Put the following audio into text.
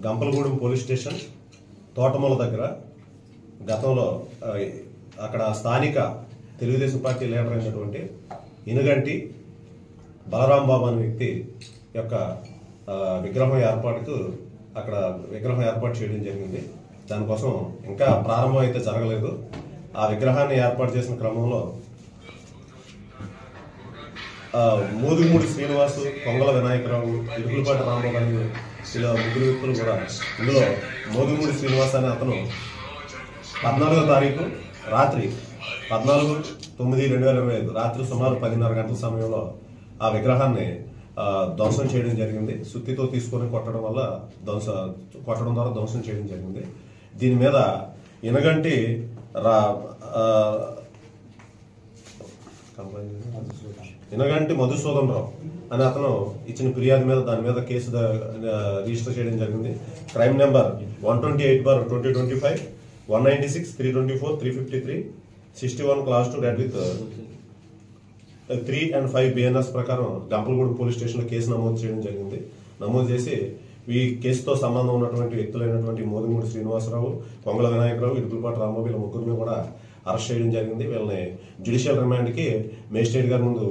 Gampalagudem police station Thotamula దగ్గర గతంలో అక్కడ స్థానిక తెలుగుదేశం పార్టీ లీడర్ అయినటువంటి ఇనుగంటి బలరాం బాబు అనే వ్యక్తి యొక్క విగ్రహం ఏర్పాటు చేయడం జరిగింది. దానికోసం ఇంకా ప్రారంభం అయితే జరగలేదు. ఆ విగ్రహాన్ని ఏర్పాటు చేసిన క్రమంలో మోదుగుమూడి శ్రీనివాసు, కొంగల వినాయకరావు, ఇరుకులపాటి రాంబాబు అనే ఇలా ముగ్గురు వ్యక్తులు కూడా ఇందులో మోదుగుమూడి శ్రీనివాస్ అనే అతను 14వ తారీఖు రాత్రి 14/9/2025 రాత్రి సుమారు 10:30 గంటల సమయంలో ఆ విగ్రహాన్ని ధ్వంసం చేయడం జరిగింది. సుత్తితో తీసుకొని కొట్టడం ద్వారా ధ్వంసం చేయడం జరిగింది. దీని మీద ఇనగంటి మధుసూదన్ రావు అని అతను ఇచ్చిన ఫిర్యాదు మీద దాని మీద కేసు రిజిస్టర్ చేయడం జరిగింది. Crime number 128/2025, 196, 324, 353, 61 Class 2 that with 3 and 5 BNS ప్రకారం గంపలగూడెం పోలీస్ స్టేషన్ లో కేసు నమోదు చేయడం జరిగింది. నమోదు చేసి ఈ కేసుతో సంబంధం ఉన్నటువంటి వ్యక్తులైనటువంటి మోదుగుమూడి శ్రీనివాసరావు, కొంగల వినాయకరావు, ఇరుకులపాటి రాంబాబు వీళ్ళ ముగ్గురిని కూడా అరెస్ట్ చేయడం జరిగింది. వీళ్ళని జ్యుడిషియల్ రిమాండ్ కి మేజిస్ట్రేట్ గారి ముందు